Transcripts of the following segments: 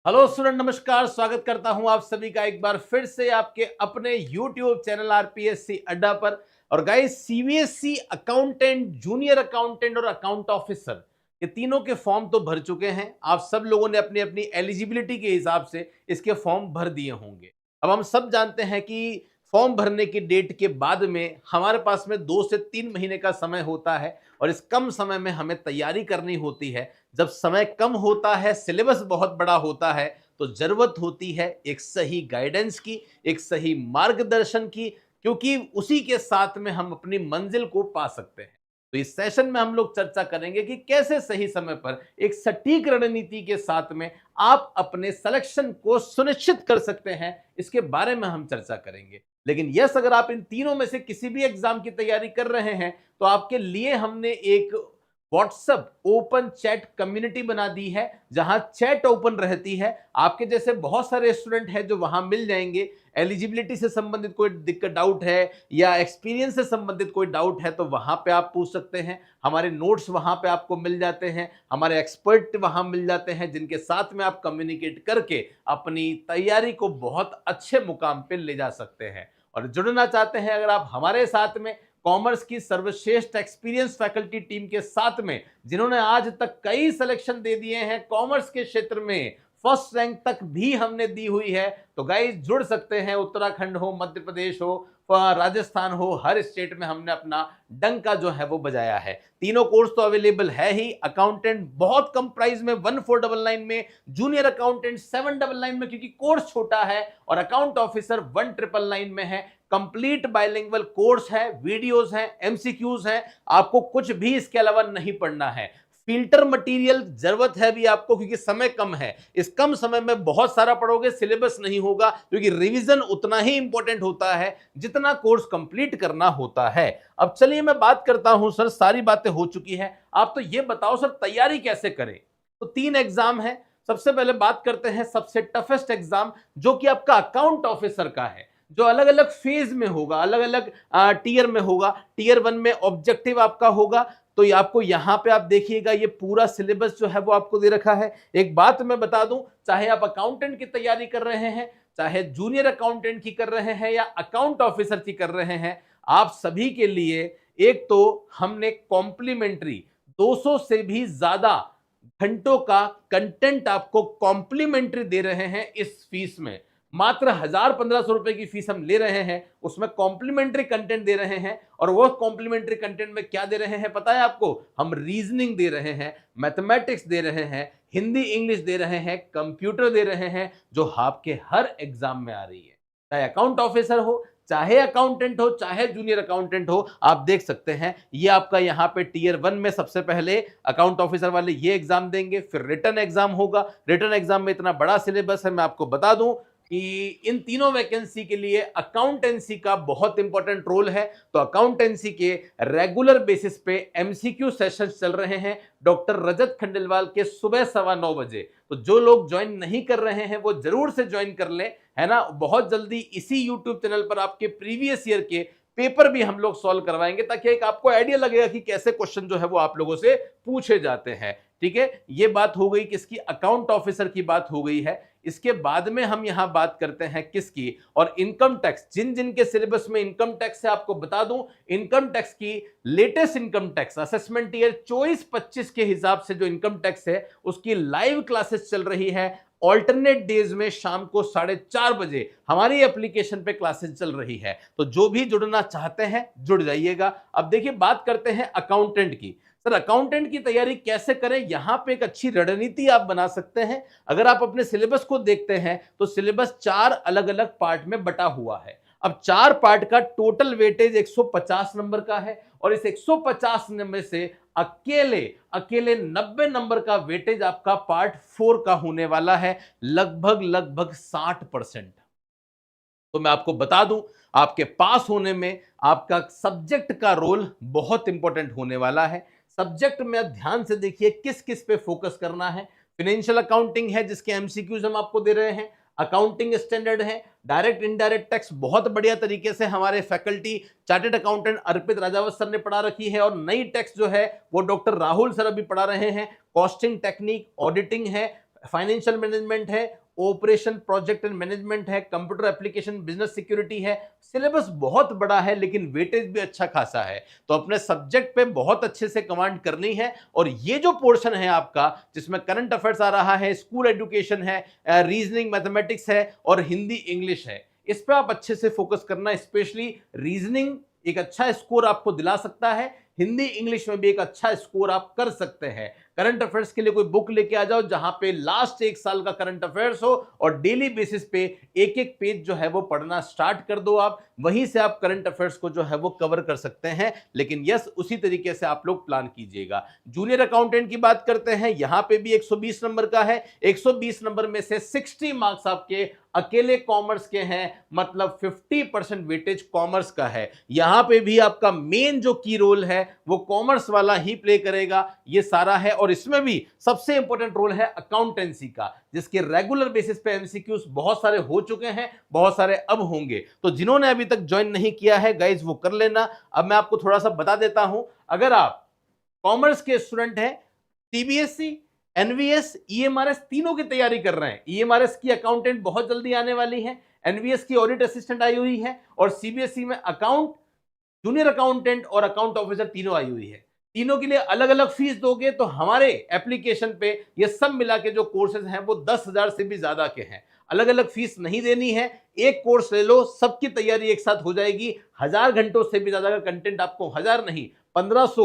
Hello student, नमस्कार। स्वागत करता हूं आप सभी का एक बार फिर से आपके अपने YouTube चैनल आरपीएससी अड्डा पर। और guys, CBSE accountant, junior accountant और अकाउंट ऑफिसर, ये तीनों के फॉर्म तो भर चुके हैं। आप सब लोगों ने अपनी अपनी एलिजिबिलिटी के हिसाब से इसके फॉर्म भर दिए होंगे। अब हम सब जानते हैं कि फॉर्म भरने की डेट के बाद में हमारे पास में 2 से 3 महीने का समय होता है और इस कम समय में हमें तैयारी करनी होती है। जब समय कम होता है, सिलेबस बहुत बड़ा होता है, तो जरूरत होती है एक सही गाइडेंस की, एक सही मार्गदर्शन की, क्योंकि उसी के साथ में हम अपनी मंजिल को पा सकते हैं। तो इस सेशन में हम लोग चर्चा करेंगे कि कैसे सही समय पर एक सटीक रणनीति के साथ में आप अपने सिलेक्शन को सुनिश्चित कर सकते हैं, इसके बारे में हम चर्चा करेंगे। लेकिन यस, अगर आप इन तीनों में से किसी भी एग्जाम की तैयारी कर रहे हैं, तो आपके लिए हमने एक व्हाट्सएप ओपन चैट कम्युनिटी बना दी है, जहां चैट ओपन रहती है। आपके जैसे बहुत सारे स्टूडेंट हैं जो वहां मिल जाएंगे। एलिजिबिलिटी से संबंधित कोई दिक्कत, डाउट है या एक्सपीरियंस से संबंधित कोई डाउट है, तो वहां पे आप पूछ सकते हैं। हमारे नोट्स वहां पे आपको मिल जाते हैं, हमारे एक्सपर्ट वहां मिल जाते हैं, जिनके साथ में आप कम्युनिकेट करके अपनी तैयारी को बहुत अच्छे मुकाम पे ले जा सकते हैं। और जुड़ना चाहते हैं अगर आप हमारे साथ में, कॉमर्स की सर्वश्रेष्ठ एक्सपीरियंस फैकल्टी टीम के साथ में, जिन्होंने आज तक कई सिलेक्शन दे दिए हैं कॉमर्स के क्षेत्र में, फर्स्ट रैंक तक भी हमने दी हुई है, तो गाइस जुड़ सकते हैं। उत्तराखंड हो, मध्य प्रदेश हो, राजस्थान हो, हर स्टेट में हमने अपना डंका जो है वो बजाया है। तीनों कोर्स तो अवेलेबल है ही। अकाउंटेंट बहुत कम प्राइस में 1499 में, जूनियर अकाउंटेंट 799 में क्योंकि कोर्स छोटा है, और अकाउंट ऑफिसर 1999 में है। कंप्लीट बाइलिंगुअल कोर्स है, वीडियोस हैं, एमसीक्यूज हैं, आपको कुछ भी इसके अलावा नहीं पढ़ना है। फिल्टर मटेरियल जरूरत है भी आपको, क्योंकि समय कम है। इस कम समय में बहुत सारा पढ़ोगे, सिलेबस नहीं होगा, क्योंकि रिवीजन उतना ही इंपॉर्टेंट होता है जितना कोर्स कंप्लीट करना होता है। अब चलिए मैं बात करता हूं। सर, सारी बातें हो चुकी हैं, आप तो ये बताओ सर तैयारी कैसे करें। तो 3 एग्जाम है। सबसे पहले बात करते हैं सबसे टफेस्ट एग्जाम, जो कि आपका अकाउंट ऑफिसर का है, जो अलग अलग फेज में होगा, अलग अलग टीयर में होगा। टीयर 1 में ऑब्जेक्टिव आपका होगा। तो ये आपको यहां पे आप देखिएगा, ये पूरा सिलेबस जो है वो आपको दे रखा है। एक बात मैं बता दूं, चाहे आप अकाउंटेंट की तैयारी कर रहे हैं, चाहे जूनियर अकाउंटेंट की कर रहे हैं या अकाउंट ऑफिसर की कर रहे हैं, आप सभी के लिए एक तो हमने कॉम्प्लीमेंट्री 200 से भी ज्यादा घंटों का कंटेंट आपको कॉम्प्लीमेंट्री दे रहे हैं। इस फीस में मात्र 1000-1500 रुपए की फीस हम ले रहे हैं, उसमें कॉम्प्लीमेंट्री कंटेंट दे रहे हैं। और वो कॉम्प्लीमेंट्री कंटेंट में क्या दे रहे हैं पता है आपको? हम रीजनिंग दे रहे हैं, मैथमेटिक्स दे रहे हैं, हिंदी इंग्लिश दे रहे हैं, कंप्यूटर दे रहे हैं, जो आपके हर एग्जाम में आ रही है। चाहे अकाउंट ऑफिसर हो, चाहे अकाउंटेंट हो, चाहे जूनियर अकाउंटेंट हो, आप देख सकते हैं। ये आपका यहाँ पे टीयर 1 में सबसे पहले अकाउंट ऑफिसर वाले ये एग्जाम देंगे, फिर रिटन एग्जाम होगा। रिटन एग्जाम में इतना बड़ा सिलेबस है, मैं आपको बता दूं कि इन तीनों वैकेंसी के लिए अकाउंटेंसी का बहुत इंपॉर्टेंट रोल है। तो अकाउंटेंसी के रेगुलर बेसिस पे एमसीक्यू सेशंस चल रहे हैं डॉक्टर रजत खंडेलवाल के सुबह 9:15 बजे। तो जो लोग ज्वाइन नहीं कर रहे हैं वो जरूर से ज्वाइन कर लें, है ना। बहुत जल्दी इसी यूट्यूब चैनल पर आपके प्रीवियस ईयर के पेपर भी हम लोग सॉल्व करवाएंगे, ताकि एक आपको आइडिया लगेगा कि कैसे क्वेश्चन जो है वो आप लोगों से पूछे जाते हैं। ठीक है, ये बात हो गई किसकी? अकाउंट ऑफिसर की बात हो गई है। इसके बाद में हम यहां बात करते हैं किसकी? और इनकम टैक्स। जिन जिन के सिलेबस में इनकम टैक्स है, आपको बता दूं, इनकम टैक्स की latest income tax assessment year 24-25 के हिसाब से जो इनकम टैक्स है, उसकी लाइव क्लासेस चल रही है। ऑल्टरनेट डेज में शाम को 4:30 बजे हमारी एप्लीकेशन पे क्लासेस चल रही है। तो जो भी जुड़ना चाहते हैं जुड़ जाइएगा। अब देखिए, बात करते हैं अकाउंटेंट की। सर, अकाउंटेंट की तैयारी कैसे करें? यहां पे एक अच्छी रणनीति आप बना सकते हैं। अगर आप अपने सिलेबस को देखते हैं तो सिलेबस 4 अलग अलग पार्ट में बटा हुआ है। अब 4 पार्ट का टोटल वेटेज 150 नंबर का है, और इस 150 नंबर से अकेले अकेले 90 नंबर का वेटेज आपका पार्ट 4 का होने वाला है, लगभग 60%। तो मैं आपको बता दूं, आपके पास होने में आपका सब्जेक्ट का रोल बहुत इंपॉर्टेंट होने वाला है। सब्जेक्ट में ध्यान से देखिए किस किस पे फोकस करना है। फाइनेंशियल अकाउंटिंग है, जिसके एमसीक्यूज हम आपको दे रहे हैं। अकाउंटिंग स्टैंडर्ड है। डायरेक्ट इनडायरेक्ट टैक्स बहुत बढ़िया तरीके से हमारे फैकल्टी चार्टेड अकाउंटेंट अर्पित राजावत सर ने पढ़ा रखी है, और नई टैक्स जो है वो डॉक्टर राहुल सर अभी पढ़ा रहे हैं। कॉस्टिंग टेक्निक, ऑडिटिंग है, फाइनेंशियल मैनेजमेंट है, ऑपरेशन प्रोजेक्ट एंड मैनेजमेंट है, कंप्यूटर एप्लीकेशन बिजनेस सिक्योरिटी है। सिलेबस बहुत बड़ा है लेकिन वेटेज भी अच्छा खासा है, तो अपने सब्जेक्ट पे बहुत अच्छे से कमांड करनी है। और ये जो पोर्शन है आपका जिसमें करंट अफेयर्स आ रहा है, स्कूल एजुकेशन है, रीजनिंग मैथमेटिक्स है और हिंदी इंग्लिश है, इस पे आप अच्छे से फोकस करना। स्पेशली रीजनिंग एक अच्छा स्कोर आपको दिला सकता है, हिंदी इंग्लिश में भी एक अच्छा स्कोर आप कर सकते हैं। करंट अफेयर्स के लिए कोई बुक लेके आ जाओ जहां पे लास्ट एक साल का करंट अफेयर्स हो और डेली बेसिस पे एक एक पेज जो है वो पढ़ना स्टार्ट कर दो आप, वहीं से आप करंट अफेयर्स को जो है वो कवर कर सकते हैं। लेकिन यस, उसी तरीके से आप लोग प्लान कीजिएगा। जूनियर अकाउंटेंट की बात करते हैं, यहां पे भी 120 नंबर का है। 120 नंबर में से 60 मार्क्स आपके अकेले कॉमर्स के हैं, मतलब 50% वेटेज कॉमर्स का है। यहां पे भी आपका मेन जो की रोल है वो कॉमर्स वाला ही प्ले करेगा, ये सारा है। और इसमें भी सबसे इंपॉर्टेंट रोल है अकाउंटेंसी का, जिसके रेगुलर बेसिस पे एमसीक्यूज बहुत सारे हो चुके हैं, बहुत सारे अब होंगे। तो जिन्होंने अभी तक ज्वाइन नहीं किया है गाइज, वो कर लेना। अब मैं आपको थोड़ा सा बता देता हूं, अगर आप कॉमर्स के स्टूडेंट हैं, सीबीएसई, एनवीएस, ईएमआरएस तीनों की तैयारी कर रहे हैं। ईएमआरएस की अकाउंटेंट बहुत जल्दी आने वाली है, एनवीएस की ऑडिट असिस्टेंट आई हुई है और सीबीएसई में अकाउंट, जूनियर अकाउंटेंट और अकाउंट ऑफिसर तीनों आई हुई है। तीनों के लिए अलग अलग फीस दोगे तो हमारे एप्लीकेशन पे ये सब मिला के जो कोर्सेज हैं वो 10,000 से भी ज्यादा के हैं। अलग अलग फीस नहीं देनी है, एक कोर्स ले लो, सबकी तैयारी एक साथ हो जाएगी। 1000 घंटों से भी ज्यादा का कंटेंट आपको, 1000 नहीं 1500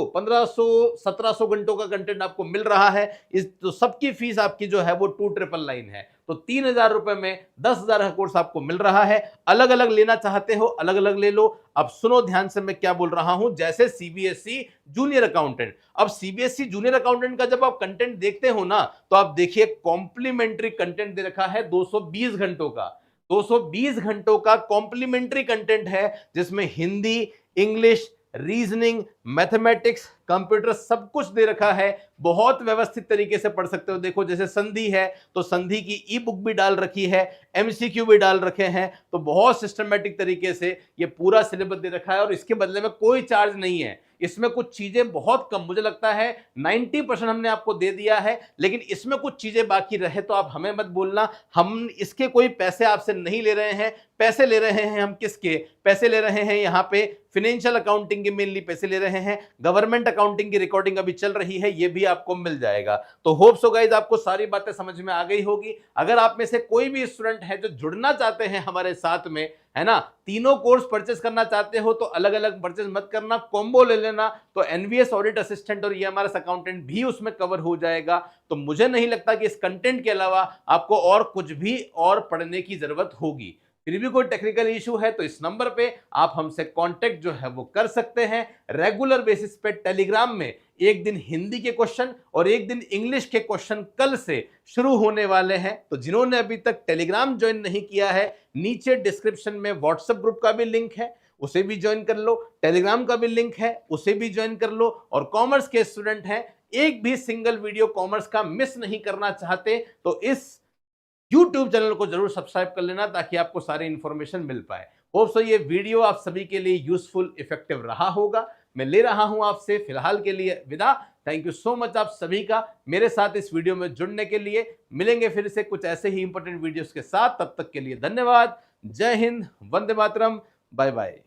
1700 घंटों का कंटेंट आपको मिल रहा है। इस तो सबकी फीस आपकी जो है वो 2999 है। तो 3000 रुपए में 10,000 का कोर्स आपको मिल रहा है। अलग अलग लेना चाहते हो अलग अलग ले लो। अब सुनो ध्यान से मैं क्या बोल रहा हूं। जैसे सीबीएसई जूनियर अकाउंटेंट, अब सीबीएसई जूनियर अकाउंटेंट का जब आप कंटेंट देखते हो ना, तो आप देखिए कॉम्प्लीमेंट्री कंटेंट दे रखा है 220 घंटों का। 220 घंटों का कॉम्प्लीमेंट्री कंटेंट है, जिसमें Hindi, English, reasoning, mathematics, computer सब कुछ दे रखा है। बहुत व्यवस्थित तरीके से पढ़ सकते हो। देखो जैसे संधि है तो संधि की ई बुक भी डाल रखी है, एमसीक्यू भी डाल रखे हैं, तो बहुत सिस्टमेटिक तरीके से ये पूरा सिलेबस दे रखा है। और इसके बदले में कोई चार्ज नहीं है, इसमें कुछ चीजें बहुत कम, मुझे लगता है 90% हमने आपको दे दिया है, लेकिन इसमें कुछ चीजें बाकी रहे तो आप हमें मत बोलना। हम इसके कोई पैसे आपसे नहीं ले रहे हैं। पैसे ले रहे हैं हम किसके? पैसे ले रहे हैं यहाँ पे फाइनेंशियल अकाउंटिंग के मेनली पैसे ले रहे हैं। गवर्नमेंट अकाउंटिंग की रिकॉर्डिंग अभी चल रही है, ये भी आपको मिल जाएगा। तो होप सो गाइस आपको सारी बातें समझ में आ गई होगी। अगर आप में से कोई भी स्टूडेंट है जो जुड़ना चाहते हैं हमारे साथ में, है ना, तीनों कोर्स परचेस करना चाहते हो तो अलग अलग परचेस मत करना, कॉम्बो ले लेना। तो एनवीएस ऑडिट असिस्टेंट और ईएमआरएस अकाउंटेंट भी उसमें कवर हो जाएगा। तो मुझे नहीं लगता कि इस कंटेंट के अलावा आपको और कुछ भी और पढ़ने की जरूरत होगी। फिर भी कोई टेक्निकल इशू है तो इस नंबर पे आप हमसे कांटेक्ट जो है वो कर सकते हैं। रेगुलर बेसिस पे टेलीग्राम में एक दिन हिंदी के क्वेश्चन और एक दिन इंग्लिश के क्वेश्चन कल से शुरू होने वाले हैं। तो जिन्होंने अभी तक टेलीग्राम ज्वाइन नहीं किया है, नीचे डिस्क्रिप्शन में व्हाट्सएप ग्रुप का भी लिंक है, उसे भी ज्वाइन कर लो। टेलीग्राम का भी लिंक है, उसे भी ज्वाइन कर लो। और कॉमर्स के स्टूडेंट हैं, एक भी सिंगल वीडियो कॉमर्स का मिस नहीं करना चाहते तो इस YouTube चैनल को जरूर सब्सक्राइब कर लेना ताकि आपको सारी इंफॉर्मेशन मिल पाए। होप सो ये वीडियो आप सभी के लिए यूजफुल इफेक्टिव रहा होगा। मैं ले रहा हूं आपसे फिलहाल के लिए विदा। थैंक यू सो मच आप सभी का मेरे साथ इस वीडियो में जुड़ने के लिए। मिलेंगे फिर से कुछ ऐसे ही इंपॉर्टेंट वीडियोस के साथ, तब तक के लिए धन्यवाद। जय हिंद, वंदे मातरम, बाय बाय।